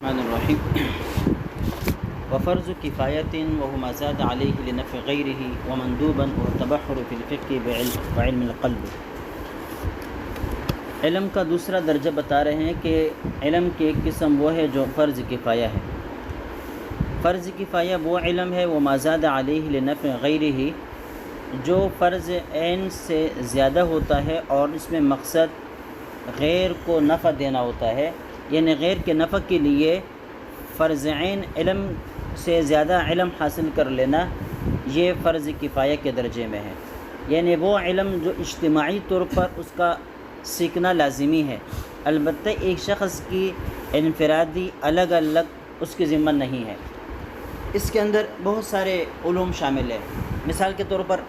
الرحمن الرحیم وفرض کفایت وهما زاد علیہ لنفع غیرہ ومندوبا والتبحر فی الفقہ وعلم القلب۔ علم کا دوسرا درجہ بتا رہے ہیں کہ علم کی ایک قسم وہ ہے جو فرض کفایہ ہے۔ فرض کفایہ وہ علم ہے وما زاد علیہ لنفع غیرہ جو فرض عین سے زیادہ ہوتا ہے اور اس میں مقصد غیر کو نفع دینا ہوتا ہے، یعنی غیر کے نفع کے لیے فرض عین علم سے زیادہ علم حاصل کر لینا، یہ فرض کفایہ کے درجے میں ہے۔ یعنی وہ علم جو اجتماعی طور پر اس کا سیکھنا لازمی ہے، البتہ ایک شخص کی انفرادی الگ الگ اس کی ذمہ نہیں ہے۔ اس کے اندر بہت سارے علوم شامل ہیں۔ مثال کے طور پر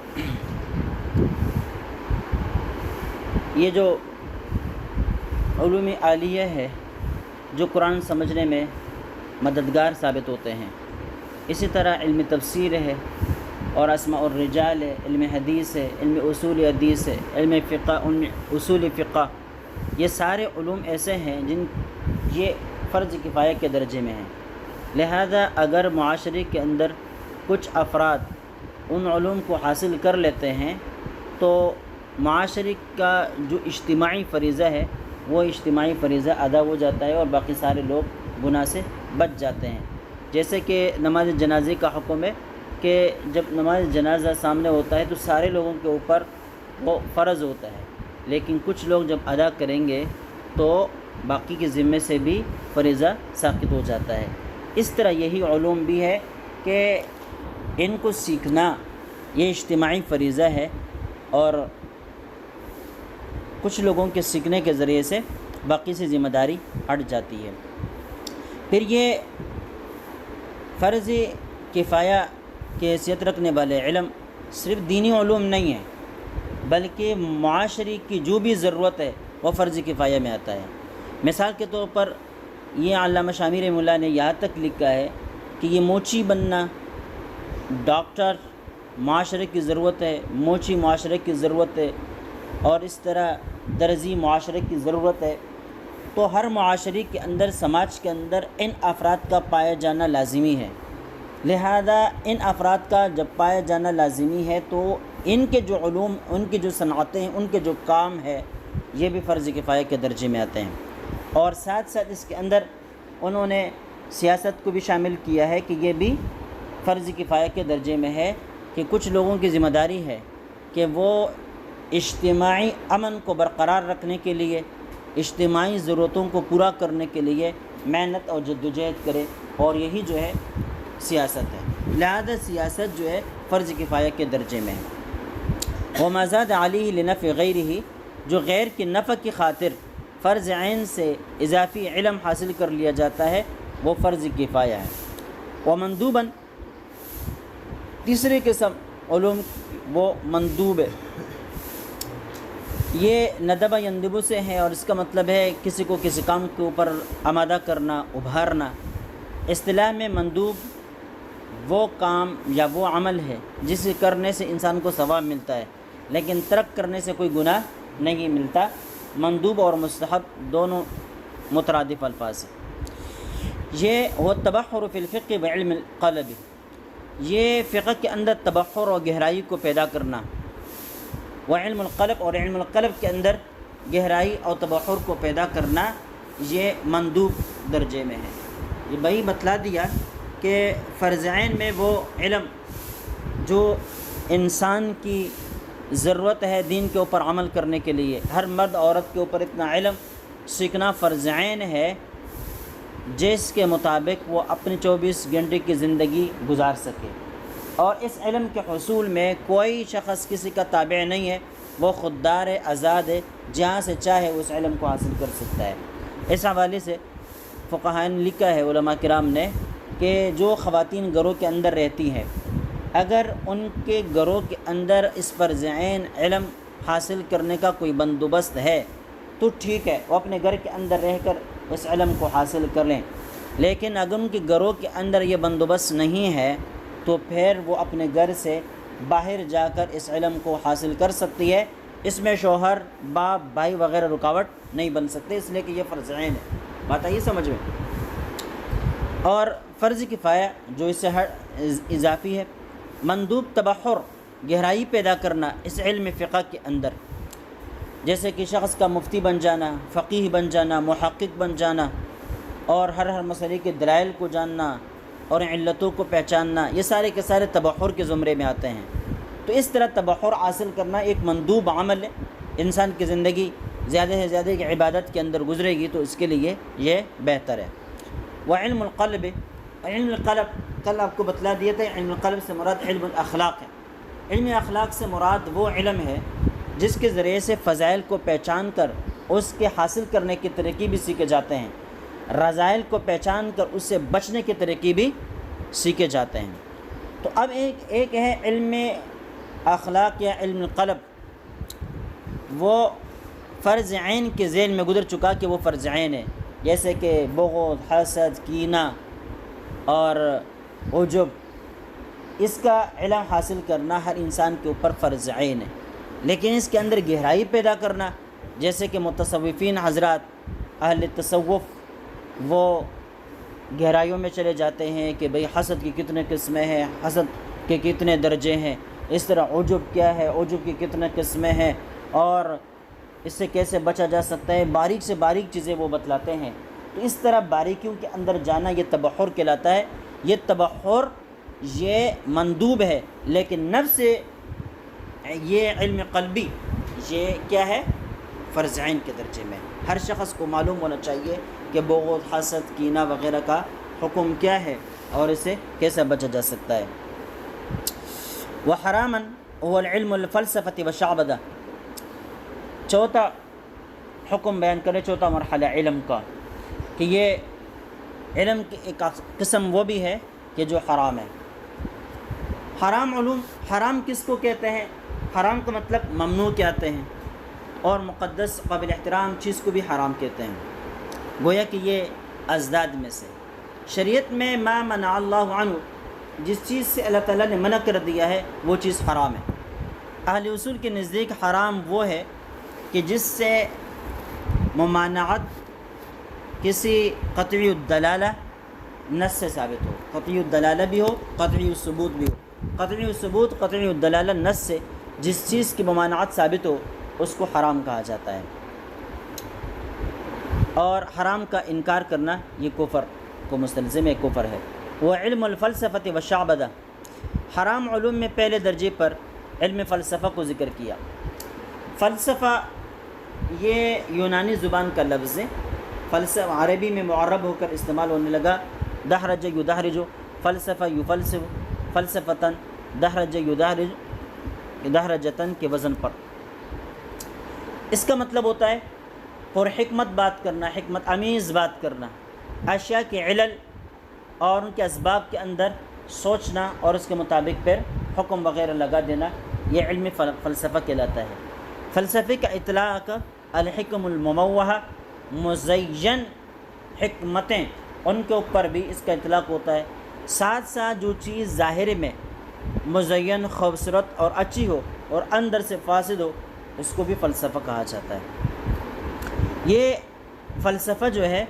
یہ جو علوم عالیہ ہے جو قرآن سمجھنے میں مددگار ثابت ہوتے ہیں، اسی طرح علم تفسیر ہے اور اسماء الرجال ہے، علم حدیث ہے، علم اصول حدیث ہے، علم فقہ، اصول فقہ، یہ سارے علوم ایسے ہیں جن یہ فرض کفایہ کے درجے میں ہیں۔ لہذا اگر معاشرے کے اندر کچھ افراد ان علوم کو حاصل کر لیتے ہیں تو معاشرے کا جو اجتماعی فریضہ ہے وہ اجتماعی فریضہ ادا ہو جاتا ہے اور باقی سارے لوگ گناہ سے بچ جاتے ہیں۔ جیسے کہ نماز جنازے کا حکم ہے کہ جب نماز جنازہ سامنے ہوتا ہے تو سارے لوگوں کے اوپر وہ فرض ہوتا ہے، لیکن کچھ لوگ جب ادا کریں گے تو باقی کے ذمے سے بھی فریضہ ساقط ہو جاتا ہے۔ اس طرح یہی علوم بھی ہے کہ ان کو سیکھنا یہ اجتماعی فریضہ ہے اور کچھ لوگوں کے سیکھنے کے ذریعے سے باقی سے ذمہ داری ہٹ جاتی ہے۔ پھر یہ فرض کفایہ کی حیثیت رکھنے والے علم صرف دینی علوم نہیں ہے، بلکہ معاشرے کی جو بھی ضرورت ہے وہ فرض کفایہ میں آتا ہے۔ مثال کے طور پر یہ علامہ شامی رحمہ اللہ نے یہاں تک لکھا ہے کہ یہ موچی بننا ڈاکٹر معاشرے کی ضرورت ہے، موچی معاشرے کی ضرورت ہے، اور اس طرح درزی معاشرے کی ضرورت ہے۔ تو ہر معاشرے کے اندر، سماج کے اندر ان افراد کا پایا جانا لازمی ہے۔ لہذا ان افراد کا جب پایا جانا لازمی ہے تو ان کے جو علوم، ان کی جو صنعتیں ہیں، ان کے جو کام ہے، یہ بھی فرض کفایہ کے درجے میں آتے ہیں۔ اور ساتھ ساتھ اس کے اندر انہوں نے سیاست کو بھی شامل کیا ہے کہ یہ بھی فرض کفایہ کے درجے میں ہے کہ کچھ لوگوں کی ذمہ داری ہے کہ وہ اجتماعی امن کو برقرار رکھنے کے لیے، اجتماعی ضرورتوں کو پورا کرنے کے لیے محنت اور جدوجہد کرے، اور یہی جو ہے سیاست ہے۔ لہذا سیاست جو ہے فرض کفایہ کے درجے میں ہے۔ وما زاد علیہ لنفع غیرہ جو غیر کی نفع کی خاطر فرض عین سے اضافی علم حاصل کر لیا جاتا ہے وہ فرض کفایہ ہے۔ ومندوباً تیسری قسم علوم وہ مندوب ہے۔ یہ ندبہ یندبو سے ہے اور اس کا مطلب ہے کسی کو کسی کام کے اوپر آمادہ کرنا، ابھارنا۔ اصطلاح میں مندوب وہ کام یا وہ عمل ہے جسے کرنے سے انسان کو ثواب ملتا ہے لیکن ترک کرنے سے کوئی گناہ نہیں ملتا۔ مندوب اور مستحب دونوں مترادف الفاظ ہیں۔ یہ وہ تبحر فی الفقہ وعلم القلب، یہ فقہ کے اندر تبحر اور گہرائی کو پیدا کرنا، وعلم القلب اور علم القلب کے اندر گہرائی اور تبحر کو پیدا کرنا، یہ مندوب درجے میں ہے۔ یہ بھائی بتلا دیا کہ فرض عین میں وہ علم جو انسان کی ضرورت ہے دین کے اوپر عمل کرنے کے لیے، ہر مرد عورت کے اوپر اتنا علم سیکھنا فرض عین ہے جس کے مطابق وہ اپنی 24 گھنٹے کی زندگی گزار سکے، اور اس علم کے حصول میں کوئی شخص کسی کا تابع نہیں ہے، وہ خوددار ہے، آزاد ہے، جہاں سے چاہے اس علم کو حاصل کر سکتا ہے۔ اس حوالے سے فقہاء نے لکھا ہے، علماء کرام نے، کہ جو خواتین گھروں کے اندر رہتی ہیں اگر ان کے گھروں کے اندر اس فرض عین علم حاصل کرنے کا کوئی بندوبست ہے تو ٹھیک ہے، وہ اپنے گھر کے اندر رہ کر اس علم کو حاصل کر لیں، لیکن اگر ان کے گھروں کے اندر یہ بندوبست نہیں ہے تو پھر وہ اپنے گھر سے باہر جا کر اس علم کو حاصل کر سکتی ہے۔ اس میں شوہر، باپ، بھائی وغیرہ رکاوٹ نہیں بن سکتے، اس لیے کہ یہ فرض عین ہے۔ بات آئی سمجھ میں؟ اور فرض کفایہ جو اس سے اضافی ہے، مندوب تبحر، گہرائی پیدا کرنا اس علم فقہ کے اندر، جیسے کہ شخص کا مفتی بن جانا، فقیہ بن جانا، محقق بن جانا، اور ہر مسئلے کے دلائل کو جاننا اور علتوں کو پہچاننا، یہ سارے کے سارے تبحر کے زمرے میں آتے ہیں۔ تو اس طرح تبحر حاصل کرنا ایک مندوب عمل ہے۔ انسان کی زندگی زیادہ سے زیادہ کی عبادت کے اندر گزرے گی تو اس کے لیے یہ بہتر ہے۔ وعلم القلب، علم القلب کل آپ کو بتلا دیا تھا، علم القلب سے مراد علم الاخلاق ہے۔ علم اخلاق سے مراد وہ علم ہے جس کے ذریعے سے فضائل کو پہچان کر اس کے حاصل کرنے کے طریقے بھی سیکھے جاتے ہیں، رذائل کو پہچان کر اس سے بچنے کے طریقے بھی سیکھے جاتے ہیں۔ تو اب ایک ہے علم اخلاق یا علم القلب، وہ فرض عین کے ذیل میں گزر چکا کہ وہ فرض عین ہے، جیسے کہ بغض، حسد، کینہ اور عجب، اس کا علم حاصل کرنا ہر انسان کے اوپر فرض عین ہے۔ لیکن اس کے اندر گہرائی پیدا کرنا، جیسے کہ متصوفین حضرات، اہل تصوف، وہ گہرائیوں میں چلے جاتے ہیں کہ بھئی حسد کی کتنے قسمیں ہیں، حسد کے کتنے درجے ہیں، اس طرح عجب کیا ہے، عجب کی کتنے قسمیں ہیں، اور اس سے کیسے بچا جا سکتا ہے، باریک سے باریک چیزیں وہ بتلاتے ہیں۔ تو اس طرح باریکیوں کے اندر جانا یہ تبحر کہلاتا ہے۔ یہ تبحر یہ مندوب ہے، لیکن نفس یہ علم قلبی یہ کیا ہے، فرض عین کے درجے میں۔ ہر شخص کو معلوم ہونا چاہیے کہ بغض، حسد، کینہ وغیرہ کا حکم کیا ہے اور اسے کیسے بچا جا سکتا ہے۔ وحراما هو العلم الفلسفة والشعبدہ، چوتھا حکم بیان کرے، چوتھا مرحلہ علم کا، کہ یہ علم کی ایک قسم وہ بھی ہے کہ جو حرام ہے۔ حرام علوم، حرام کس کو کہتے ہیں؟ حرام کا مطلب ممنوع کہتے ہیں، اور مقدس قابل احترام چیز کو بھی حرام کہتے ہیں، گویا کہ یہ ازداد میں سے۔ شریعت میں ما منع اللہ عنہ، جس چیز سے اللہ تعالیٰ نے منع کر دیا ہے وہ چیز حرام ہے۔ اہل اصول کے نزدیک حرام وہ ہے کہ جس سے ممانعت کسی قطعی الدلالہ نص سے ثابت ہو، قطعی الدلالہ بھی ہو، قطعی الثبوت بھی ہو۔ قطعی الثبوت، قطعی الدلالہ نص سے جس چیز کی ممانعت ثابت ہو اس کو حرام کہا جاتا ہے، اور حرام کا انکار کرنا یہ کفر کو مستلزم ہے، کفر ہے۔ وہ علم الفلسفة والشعبدہ، حرام علوم میں پہلے درجے پر علم فلسفہ کو ذکر کیا۔ فلسفہ یہ یونانی زبان کا لفظ ہے، فلسفہ عربی میں معرب ہو کر استعمال ہونے لگا، دحرج یدحرج، فلسفہ یفلسف، فلسفتاً، دحرج یدحرج، دحرجتاً کے وزن پر۔ اس کا مطلب ہوتا ہے پر حکمت بات کرنا، حکمت امیز بات کرنا، اشیاء کے علل اور ان کے اسباب کے اندر سوچنا اور اس کے مطابق پھر حکم وغیرہ لگا دینا، یہ علم فلسفہ کہلاتا ہے۔ فلسفے کا اطلاق الحکم المموہہ، مزین حکمتیں، ان کے اوپر بھی اس کا اطلاق ہوتا ہے۔ ساتھ ساتھ جو چیز ظاہر میں مزین، خوبصورت اور اچھی ہو اور اندر سے فاسد ہو، اس کو بھی فلسفہ کہا جاتا ہے۔ یہ فلسفہ جو ہے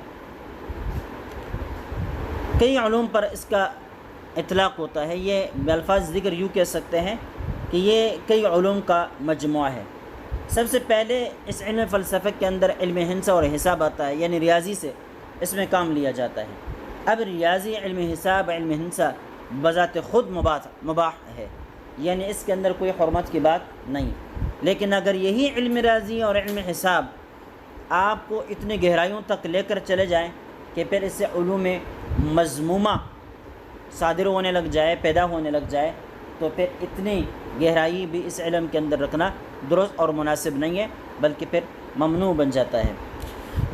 کئی علوم پر اس کا اطلاق ہوتا ہے، یہ بالفاظ ذکر یوں کہہ سکتے ہیں کہ یہ کئی علوم کا مجموعہ ہے۔ سب سے پہلے اس علم فلسفہ کے اندر علم ہندسہ اور حساب آتا ہے، یعنی ریاضی سے اس میں کام لیا جاتا ہے۔ اب ریاضی، علم حساب، علم ہندسہ بذات خود مباح ہے، یعنی اس کے اندر کوئی حرمت کی بات نہیں۔ لیکن اگر یہی علم ریاضی اور علم حساب آپ کو اتنی گہرائیوں تک لے کر چلے جائیں کہ پھر اس سے علوم مذمومہ صادر ہونے لگ جائے، پیدا ہونے لگ جائے، تو پھر اتنی گہرائی بھی اس علم کے اندر رکھنا درست اور مناسب نہیں ہے، بلکہ پھر ممنوع بن جاتا ہے۔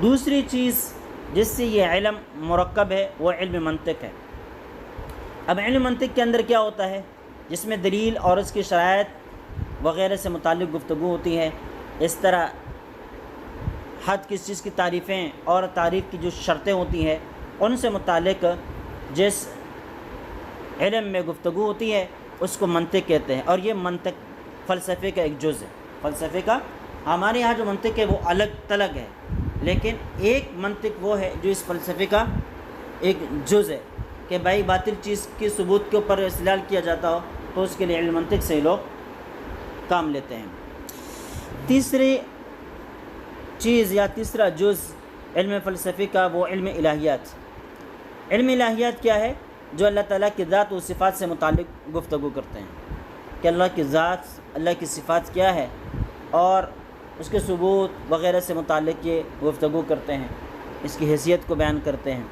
دوسری چیز جس سے یہ علم مرکب ہے وہ علم منطق ہے۔ اب علم منطق کے اندر کیا ہوتا ہے؟ جس میں دلیل اور اس کی شرائط وغیرہ سے متعلق گفتگو ہوتی ہے۔ اس طرح حد کس چیز کی تعریفیں اور تعریف کی جو شرطیں ہوتی ہیں ان سے متعلق جس علم میں گفتگو ہوتی ہے اس کو منطق کہتے ہیں، اور یہ منطق فلسفے کا ایک جز ہے۔ فلسفے کا ہمارے یہاں جو منطق ہے وہ الگ تلگ ہے، لیکن ایک منطق وہ ہے جو اس فلسفے کا ایک جز ہے کہ بھائی باطل چیز کے ثبوت کے اوپر استدلال کیا جاتا ہو تو اس کے لیے علم منطق سے لوگ کام لیتے ہیں۔ تیسری چیز یا تیسرا جز علم فلسفی کا وہ علم الہیات۔ علم الہیات کیا ہے؟ جو اللہ تعالیٰ کی ذات و صفات سے متعلق گفتگو کرتے ہیں کہ اللہ کی ذات، اللہ کی صفات کیا ہے اور اس کے ثبوت وغیرہ سے متعلق یہ گفتگو کرتے ہیں، اس کی حیثیت کو بیان کرتے ہیں۔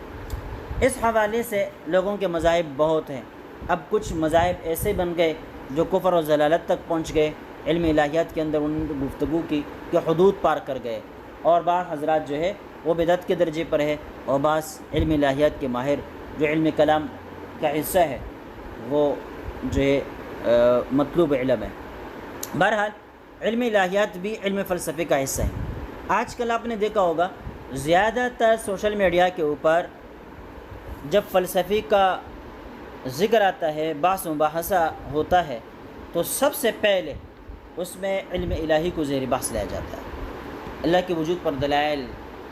اس حوالے سے لوگوں کے مذاہب بہت ہیں۔ اب کچھ مذاہب ایسے بن گئے جو کفر و ضلالت تک پہنچ گئے، علم الہیات کے اندر ان گفتگو کی کہ حدود پار کر گئے، اور بعض حضرات جو ہے وہ بدعت کے درجے پر ہے، اور بعض علم الہیات کے ماہر جو علم کلام کا حصہ ہے وہ جو ہے مطلوب علم ہے۔ بہرحال علم الہیات بھی علم فلسفے کا حصہ ہے۔ آج کل آپ نے دیکھا ہوگا زیادہ تر سوشل میڈیا کے اوپر جب فلسفی کا ذکر آتا ہے، بحث و مباحثہ ہوتا ہے، تو سب سے پہلے اس میں علم الہی کو زیر بحث لایا جاتا ہے۔ اللہ کے وجود پر دلائل،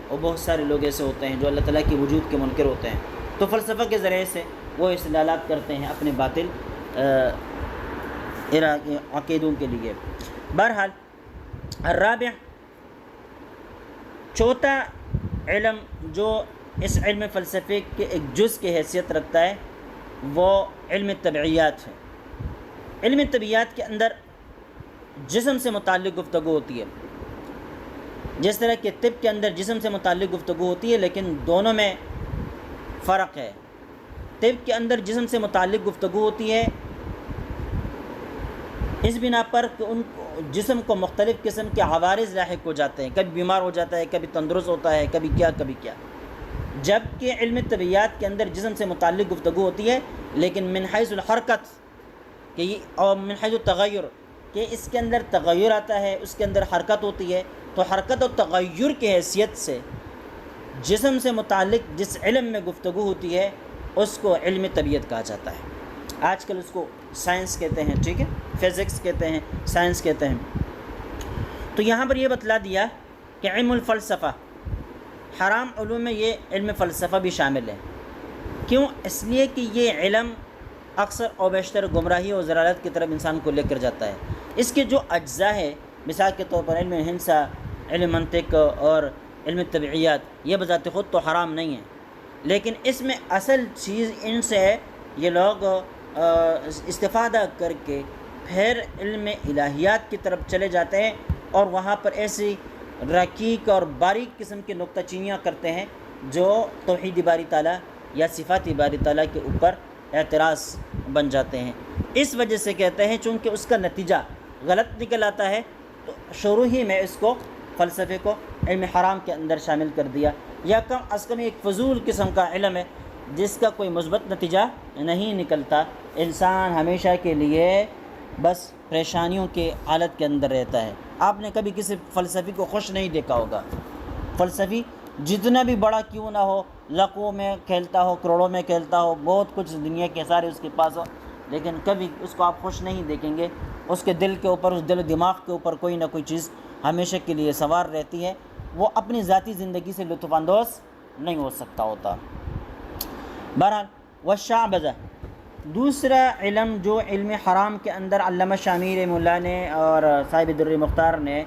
اور بہت سارے لوگ ایسے ہوتے ہیں جو اللہ تعالیٰ کے وجود کے منکر ہوتے ہیں، تو فلسفہ کے ذریعے سے وہ استدلالات کرتے ہیں اپنے باطل عقیدوں کے لیے۔ بہرحال الرابع، چوتھا علم جو اس علم فلسفے کے ایک جز کی حیثیت رکھتا ہے وہ علم طبعیات ہے۔ علم طبعیات کے اندر جسم سے متعلق گفتگو ہوتی ہے، جس طرح کہ طب کے اندر جسم سے متعلق گفتگو ہوتی ہے، لیکن دونوں میں فرق ہے۔ طب کے اندر جسم سے متعلق گفتگو ہوتی ہے اس بنا پر کہ ان جسم کو مختلف قسم کے عوارض لاحق ہو جاتے ہیں، کبھی بیمار ہو جاتا ہے، کبھی تندرست ہوتا ہے، کبھی کیا کبھی کیا۔ جبکہ علم طبعیات کے اندر جسم سے متعلق گفتگو ہوتی ہے، لیکن من حیث الحرکت اور من حیث التغیر، کہ اس کے اندر تغیر آتا ہے، اس کے اندر حرکت ہوتی ہے، تو حرکت و تغیر کی حیثیت سے جسم سے متعلق جس علم میں گفتگو ہوتی ہے اس کو علم طبیعت کہا جاتا ہے۔ آج کل اس کو سائنس کہتے ہیں، ٹھیک ہے، فزکس کہتے ہیں، سائنس کہتے ہیں۔ تو یہاں پر یہ بتلا دیا کہ علم الفلسفہ، حرام علوم میں یہ علم فلسفہ بھی شامل ہے۔ کیوں؟ اس لیے کہ یہ علم اکثر و بیشتر گمراہی اور ضلالت کی طرف انسان کو لے کر جاتا ہے۔ اس کے جو اجزاء ہے، مثال کے طور پر علم ہندسہ، علم منطق اور علم طبعیات، یہ بذات خود تو حرام نہیں ہے، لیکن اس میں اصل چیز ان سے ہے یہ لوگ استفادہ کر کے پھر علم الہیات کی طرف چلے جاتے ہیں، اور وہاں پر ایسی رقیق اور باریک قسم کی نکتہ چینیاں کرتے ہیں جو توحید باری تعالیٰ یا صفات باری تعالیٰ کے اوپر اعتراض بن جاتے ہیں۔ اس وجہ سے کہتے ہیں چونکہ اس کا نتیجہ غلط نکل آتا ہے، تو شروع ہی میں اس کو فلسفے کو علم حرام کے اندر شامل کر دیا، یا کم از کم ایک فضول قسم کا علم ہے جس کا کوئی مثبت نتیجہ نہیں نکلتا۔ انسان ہمیشہ کے لیے بس پریشانیوں کے حالت کے اندر رہتا ہے۔ آپ نے کبھی کسی فلسفی کو خوش نہیں دیکھا ہوگا۔ فلسفی جتنا بھی بڑا کیوں نہ ہو، لاکھوں میں کھیلتا ہو، کروڑوں میں کھیلتا ہو، بہت کچھ دنیا کے سارے اس کے پاس ہو، لیکن کبھی اس کو آپ خوش نہیں دیکھیں گے۔ اس کے دل کے اوپر، اس دل و دماغ کے اوپر کوئی نہ کوئی چیز ہمیشہ کے لیے سوار رہتی ہے، وہ اپنی ذاتی زندگی سے لطف اندوز نہیں ہو سکتا ہوتا۔ بہرحال والشعبذہ، دوسرا علم جو علم حرام کے اندر علامہ شامیر مولا نے اور صاحب در مختار نے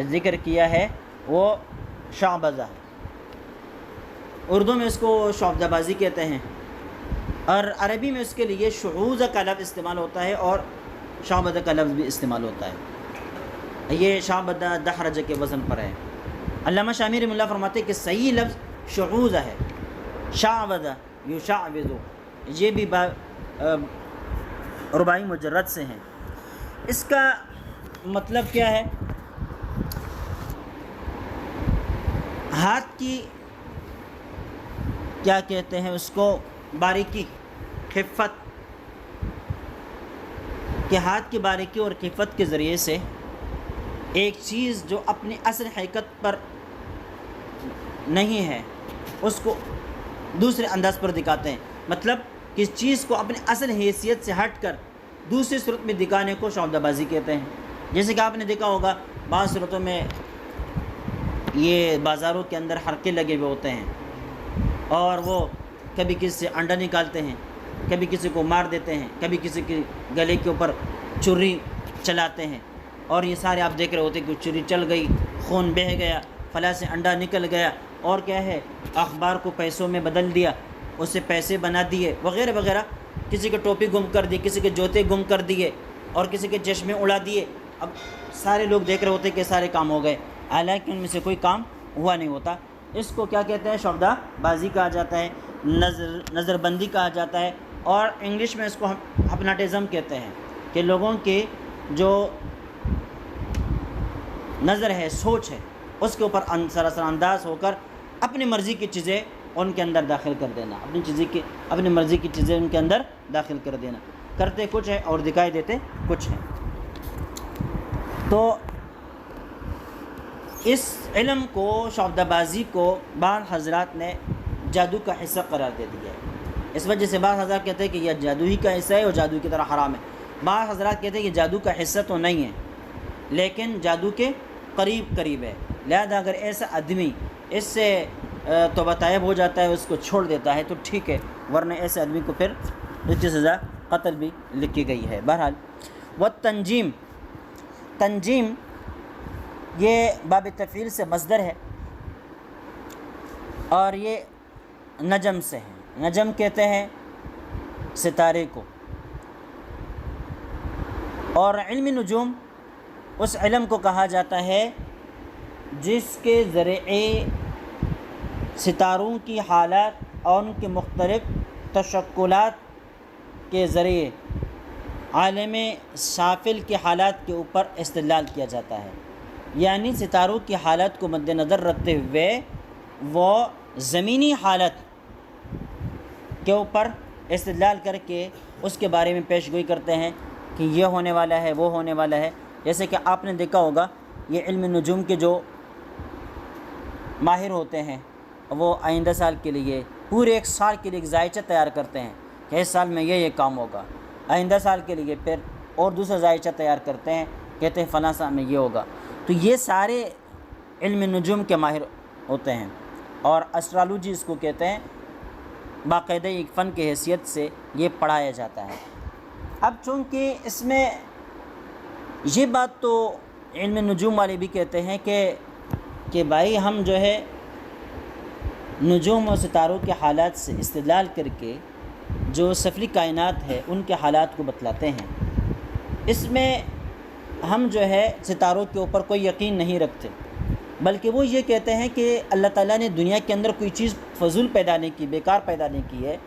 ذکر کیا ہے وہ شعبذہ، اردو میں اس کو شعبدہ بازی کہتے ہیں، اور عربی میں اس کے لیے شعوذہ کا لفظ استعمال ہوتا ہے اور شعبدہ کا لفظ بھی استعمال ہوتا ہے۔ یہ شعبدہ دحرجہ کے وزن پر ہے۔ علامہ شامیر مولا فرماتے ہیں کہ صحیح لفظ شعوذہ ہے، شعبدہ یشعوذ، یہ بھی رباعی مجرد سے ہیں۔ اس کا مطلب کیا ہے؟ ہاتھ کی کیا کہتے ہیں اس کو، باریکی، خفت، کہ ہاتھ کی باریکی اور خفت کے ذریعے سے ایک چیز جو اپنی اصل حقیقت پر نہیں ہے اس کو دوسرے انداز پر دکھاتے ہیں۔ مطلب کس چیز کو اپنی اصل حیثیت سے ہٹ کر دوسری صورت میں دکھانے کو شعبدہ بازی کہتے ہیں۔ جیسے کہ آپ نے دیکھا ہوگا بعض صورتوں میں یہ بازاروں کے اندر حرقے لگے ہوئے ہوتے ہیں، اور وہ کبھی کسی سے انڈا نکالتے ہیں، کبھی کسی کو مار دیتے ہیں، کبھی کسی کے گلے کے اوپر چھری چلاتے ہیں، اور یہ سارے آپ دیکھ رہے ہوتے کہ چھری چل گئی، خون بہہ گیا، فلاں سے انڈا نکل گیا، اور کیا ہے اخبار کو پیسوں میں بدل دیا، اس سے پیسے بنا دیے وغیرہ وغیرہ، کسی کے ٹوپی گم کر دی، کسی کے جوتے گم کر دیے، اور کسی کے چشمے اڑا دیے۔ اب سارے لوگ دیکھ رہے ہوتے کہ سارے کام ہو گئے، حالانکہ ان میں سے کوئی کام ہوا نہیں ہوتا۔ اس کو کیا کہتے ہیں؟ شعبدہ بازی کہا جاتا ہے، نظر بندی کہا جاتا ہے، اور انگلش میں اس کو ہم ہپناٹزم کہتے ہیں، کہ لوگوں کی جو نظر ہے، سوچ ہے، اس کے اوپر سراسر انداز ہو کر اپنی مرضی کی چیزیں ان کے اندر داخل کر دینا، اپنی مرضی کی چیزیں ان کے اندر داخل کر دینا، کرتے کچھ ہے اور دکھائی دیتے کچھ ہے۔ تو اس علم کو، شعبدہ بازی کو، بعض حضرات نے جادو کا حصہ قرار دے دیا ہے۔ اس وجہ سے بعض حضرات کہتے ہیں کہ یہ جادو ہی کا حصہ ہے اور جادو کی طرح حرام ہے۔ بعض حضرات کہتے ہیں کہ جادو کا حصہ تو نہیں ہے، لیکن جادو کے قریب ہے، لہذا اگر ایسا آدمی اس سے توبہ طائب ہو جاتا ہے، اس کو چھوڑ دیتا ہے تو ٹھیک ہے، ورنہ ایسے آدمی کو پھر اس کی سزا قتل بھی لکھی گئی ہے۔ بہرحال والتنجیم، تنجیم یہ باب تفعیل سے مصدر ہے، اور یہ نجم سے ہے۔ نجم کہتے ہیں ستارے کو، اور علم نجوم اس علم کو کہا جاتا ہے جس کے ذریعے ستاروں کی حالات اور ان کے مختلف تشکلات کے ذریعے عالم سافل کی حالات کے اوپر استدلال کیا جاتا ہے۔ یعنی ستاروں کی حالت کو مد نظر رکھتے ہوئے وہ زمینی حالت کے اوپر استدلال کر کے اس کے بارے میں پیش گوئی کرتے ہیں کہ یہ ہونے والا ہے، وہ ہونے والا ہے۔ جیسے کہ آپ نے دیکھا ہوگا یہ علم نجوم کے جو ماہر ہوتے ہیں وہ آئندہ سال کے لیے، پورے ایک سال کے لیے ایک ذائچہ تیار کرتے ہیں کہ اس سال میں یہ کام ہوگا، آئندہ سال کے لیے پھر اور دوسرا ذائچہ تیار کرتے ہیں، کہتے ہیں فلاں سال میں یہ ہوگا۔ تو یہ سارے علم نجوم کے ماہر ہوتے ہیں، اور اسٹرالوجی اس کو کہتے ہیں، باقاعدہ ایک فن کی حیثیت سے یہ پڑھایا جاتا ہے۔ اب چونکہ اس میں یہ بات تو علم نجوم والے بھی کہتے ہیں کہ بھائی ہم جو ہے نجوم اور ستاروں کے حالات سے استدلال کر کے جو سفلی کائنات ہے ان کے حالات کو بتلاتے ہیں، اس میں ہم جو ہے ستاروں کے اوپر کوئی یقین نہیں رکھتے، بلکہ وہ یہ کہتے ہیں کہ اللہ تعالیٰ نے دنیا کے اندر کوئی چیز فضول پیدا نہیں کی، بیکار پیدا نہیں کی ہے،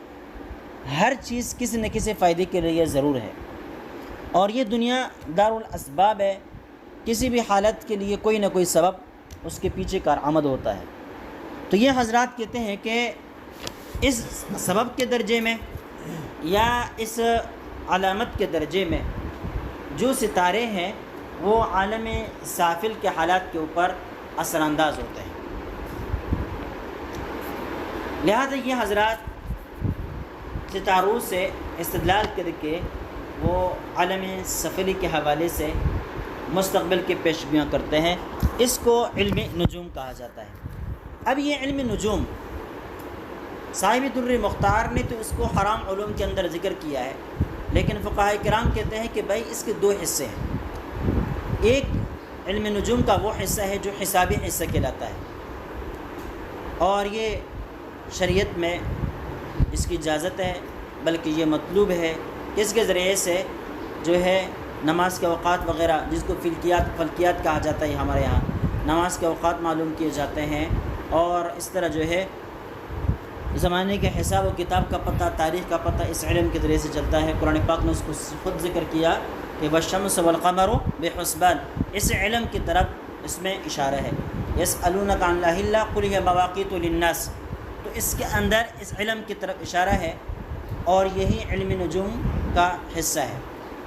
ہر چیز کسی نہ کسی فائدے کے لیے ضرور ہے، اور یہ دنیا دار الاسباب ہے، کسی بھی حالت کے لیے کوئی نہ کوئی سبب اس کے پیچھے کارآمد ہوتا ہے۔ تو یہ حضرات کہتے ہیں کہ اس سبب کے درجے میں یا اس علامت کے درجے میں جو ستارے ہیں وہ عالم سافل کے حالات کے اوپر اثر انداز ہوتے ہیں، لہذا یہ حضرات ستاروں سے استدلال کر کے وہ عالم سفلی کے حوالے سے مستقبل کے پیشگویاں کرتے ہیں، اس کو علم نجوم کہا جاتا ہے۔ اب یہ علم نجوم صاحب در مختار نے تو اس کو حرام علوم کے اندر ذکر کیا ہے، لیکن فقہاء کرام کہتے ہیں کہ بھائی اس کے دو حصے ہیں۔ ایک علم نجوم کا وہ حصہ ہے جو حسابی حصہ کہلاتا ہے، اور یہ شریعت میں اس کی اجازت ہے، بلکہ یہ مطلوب ہے کہ اس کے ذریعے سے جو ہے نماز کے اوقات وغیرہ، جس کو فلکیات کہا جاتا ہے ہمارے یہاں، نماز کے اوقات معلوم کیے جاتے ہیں، اور اس طرح جو ہے زمانے کے حساب و کتاب کا پتہ، تاریخ کا پتہ اس علم کے ذریعے سے چلتا ہے۔ قرآن پاک نے اس کو خود ذکر کیا کہ والشمس والقمر بحسبان، اس علم کی طرف اس میں اشارہ ہے۔ یسألونک عن الأہلہ قل ہی مواقیت للناس، تو اس کے اندر اس علم کی طرف اشارہ ہے، اور یہی علم نجوم کا حصہ ہے۔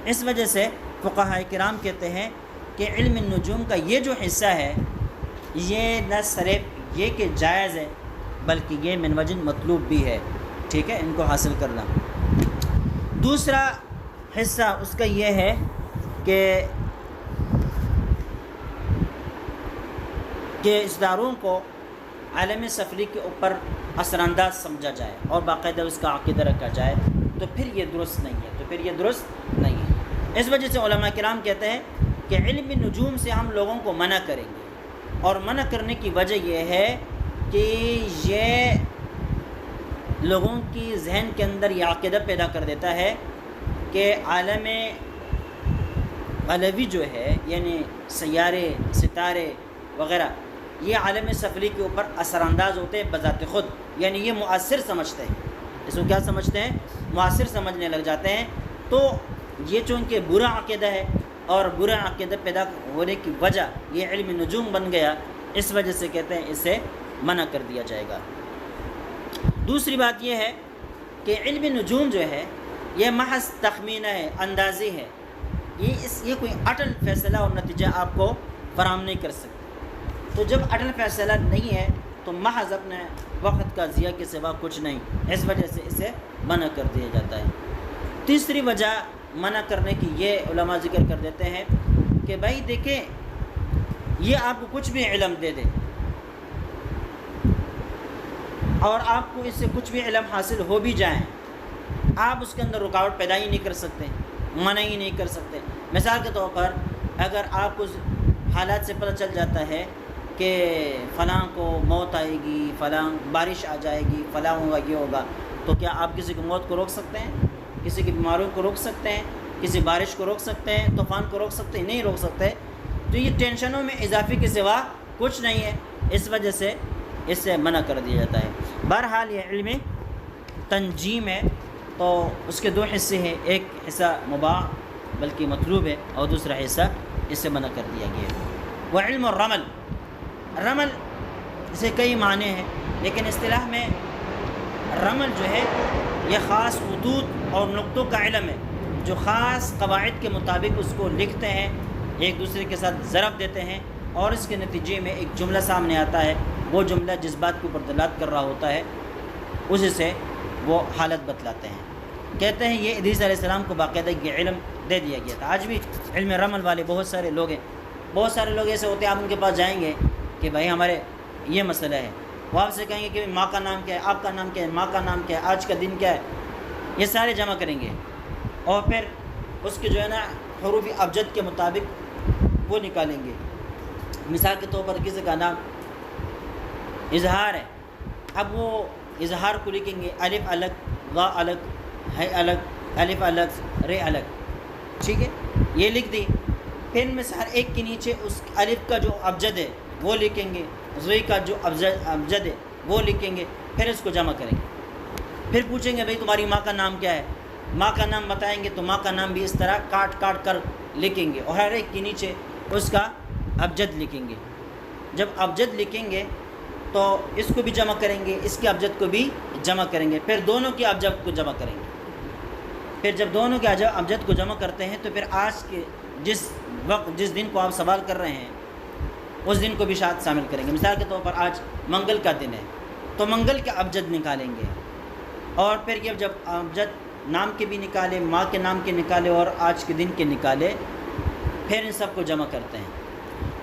اس وجہ سے فقہاء کرام کہتے ہیں کہ علم النجوم کا یہ جو حصہ ہے یہ نہ صرف یہ کہ جائز ہے، بلکہ یہ من وجہ مطلوب بھی ہے، ٹھیک ہے، ان کو حاصل کرنا۔ دوسرا حصہ اس کا یہ ہے کہ ستاروں کو عالم سفلی کے اوپر اثر انداز سمجھا جائے اور باقاعدہ اس کا عقیدہ رکھا جائے تو پھر یہ درست نہیں ہے اس وجہ سے علماء کرام کہتے ہیں کہ علم نجوم سے ہم لوگوں کو منع کریں گے، اور منع کرنے کی وجہ یہ ہے کہ یہ لوگوں کی ذہن کے اندر یہ عقیدہ پیدا کر دیتا ہے کہ عالم علوی جو ہے یعنی سیارے، ستارے وغیرہ، یہ عالم سفلی کے اوپر اثر انداز ہوتے ہیں بذات خود، یعنی یہ مؤثر سمجھتے ہیں، اس کو کیا سمجھتے ہیں؟ مؤثر سمجھنے لگ جاتے ہیں۔ تو یہ چونکہ برا عقیدہ ہے اور برا عقیدہ پیدا ہونے کی وجہ یہ علم نجوم بن گیا، اس وجہ سے کہتے ہیں اسے منع کر دیا جائے گا۔ دوسری بات یہ ہے کہ علم نجوم جو ہے یہ محض تخمینہ ہے، اندازی ہے، یہ کوئی اٹل فیصلہ اور نتیجہ آپ کو فراہم نہیں کر سکتا۔ تو جب اٹل فیصلہ نہیں ہے تو محض اپنے وقت کا ضیاع کے سوا کچھ نہیں، اس وجہ سے اسے منع کر دیا جاتا ہے۔ تیسری وجہ منع کرنے کی یہ علماء ذکر کر دیتے ہیں کہ بھائی دیکھیں یہ آپ کو کچھ بھی علم دے دے اور آپ کو اس سے کچھ بھی علم حاصل ہو بھی جائیں، آپ اس کے اندر رکاوٹ پیدا ہی نہیں کر سکتے، منع ہی نہیں کر سکتے۔ مثال کے طور پر اگر آپ کو حالات سے پتہ چل جاتا ہے کہ فلاں کو موت آئے گی، فلاں بارش آ جائے گی، فلاں ہوگا، یہ ہوگا، تو کیا آپ کسی کی موت کو روک سکتے ہیں؟ کسی کی بیماریوں کو روک سکتے ہیں؟ کسی بارش کو روک سکتے ہیں؟ طوفان کو روک سکتے ہیں؟ نہیں روک سکتے۔ تو یہ ٹینشنوں میں اضافے کے سوا کچھ نہیں ہے، اس وجہ سے اس سے منع کر دیا جاتا ہے۔ بہرحال یہ علم تنجیم ہے تو اس کے دو حصے ہیں، ایک حصہ مباح بلکہ مطلوب ہے اور دوسرا حصہ اس سے منع کر دیا گیا ہے۔ وہ علم الرمل، رمل سے کئی معنی ہیں، لیکن اصطلاح میں رمل جو ہے یہ خاص خطوط اور نقطوں کا علم ہے جو خاص قواعد کے مطابق اس کو لکھتے ہیں، ایک دوسرے کے ساتھ ضرب دیتے ہیں اور اس کے نتیجے میں ایک جملہ سامنے آتا ہے، وہ جملہ جس بات کے اوپر دلالت کر رہا ہوتا ہے اس سے وہ حالت بتلاتے ہیں۔ کہتے ہیں یہ ادریس علیہ السلام کو باقاعدہ یہ علم دے دیا گیا تھا۔ آج بھی علم رمل والے بہت سارے لوگ ہیں، بہت سارے لوگ ایسے ہوتے ہیں، آپ ان کے پاس جائیں گے کہ بھائی ہمارے یہ مسئلہ ہے، وہ آپ سے کہیں گے کہ ماں کا نام کیا ہے، آپ کا نام کیا ہے، ماں کا نام کیا ہے، آج کا دن کیا ہے، یہ سارے جمع کریں گے اور پھر اس کے جو ہے نا حروف ابجد کے مطابق وہ نکالیں گے۔ مثال کے طور پر کسی کا نام اظہار ہے، اب وہ اظہار کو لکھیں گے الف الگ، غا الگ، ہے الگ، الف الگ، رے الگ، ٹھیک ہے، یہ لکھ دی۔ پھر میں سے ہر ایک کے نیچے اس الف کا جو ابجد ہے وہ لکھیں گے، زوئی کا جو ابجد ہے وہ لکھیں گے، پھر اس کو جمع کریں گے۔ پھر پوچھیں گے بھئی تمہاری ماں کا نام کیا ہے، ماں کا نام بتائیں گے تو ماں کا نام بھی اس طرح کاٹ کاٹ کر لکھیں گے اور ہر ایک کے نیچے اس کا ابجد لکھیں گے۔ جب ابجد لکھیں گے تو اس کو بھی جمع کریں گے، اس کے ابجد کو بھی جمع کریں گے، پھر دونوں کے ابجد کو جمع کریں گے۔ پھر جب دونوں کے ابجد کو جمع کرتے ہیں تو پھر آج کے جس دن کو آپ سوال کر رہے ہیں اس دن کو بھی شاید شامل کریں گے۔ مثال کے طور پر آج منگل کا دن ہے تو منگل کے ابجد نکالیں گے، اور پھر یہ جب ابجد نام کے بھی نکالے، ماں کے نام کے نکالے اور آج کے دن کے نکالے، پھر ان سب کو جمع کرتے ہیں۔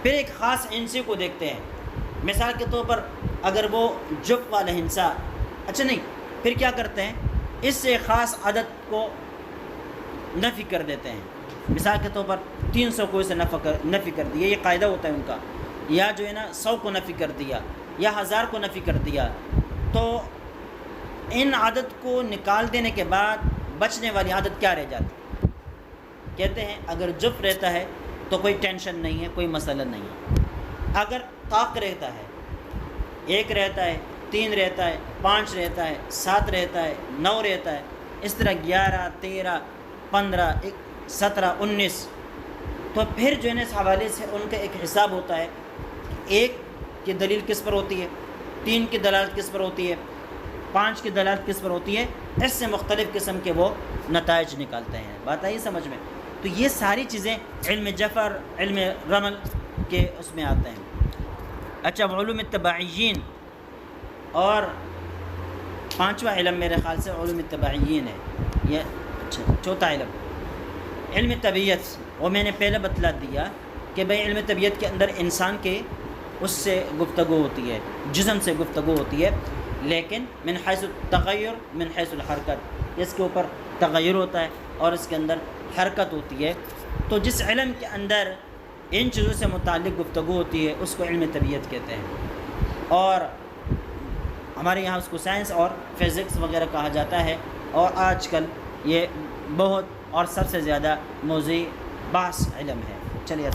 پھر ایک خاص ہندسے کو دیکھتے ہیں، مثال کے طور پر اگر وہ جف والا ہندسہ، اچھا نہیں، پھر کیا کرتے ہیں اس سے خاص عدد کو نفی کر دیتے ہیں۔ مثال کے طور پر 300 کو اسے نفی کر دیا، یہ قاعدہ ہوتا ہے ان کا، یا جو ہے نا 100 کو نفی کر دیا یا 1000 کو نفی کر دیا۔ تو ان عدد کو نکال دینے کے بعد بچنے والی عدد کیا رہ جاتی؟ کہتے ہیں اگر جف رہتا ہے تو کوئی ٹینشن نہیں ہے، کوئی مسئلہ نہیں ہے۔ اگر طاق رہتا ہے، 1 رہتا ہے، 3 رہتا ہے، 5 رہتا ہے، 7 رہتا ہے، 9 رہتا ہے، اس طرح 11، 13، 15، 17، 19، تو پھر جو ہے نا اس حوالے سے ان کا ایک حساب ہوتا ہے، 1 کی دلیل کس پر ہوتی ہے، 3 کی دلالت کس پر ہوتی ہے، 5 کی دلالت کس پر ہوتی ہے، اس سے مختلف قسم کے وہ نتائج نکالتے ہیں۔ بات آئی سمجھ میں؟ تو یہ ساری چیزیں علم جفر، علم رمل کے اس میں آتے ہیں۔ اچھا، علوم التبعیین، اور 5واں علم میرے خیال سے علوم التبعیین ہے، یہ اچھا 4تھا علم طبیعت، وہ میں نے پہلے بتلا دیا کہ بھئی علم طبیعت کے اندر انسان کے اس سے گفتگو ہوتی ہے، جسم سے گفتگو ہوتی ہے، لیکن من حیث التغیر من حیث الحرکت، اس کے اوپر تغیر ہوتا ہے اور اس کے اندر حرکت ہوتی ہے۔ تو جس علم کے اندر ان چیزوں سے متعلق گفتگو ہوتی ہے اس کو علم طبیعت کہتے ہیں، اور ہمارے یہاں اس کو سائنس اور فزکس وغیرہ کہا جاتا ہے، اور آج کل یہ بہت اور سب سے زیادہ موضوع بحث علم ہے۔ چلیے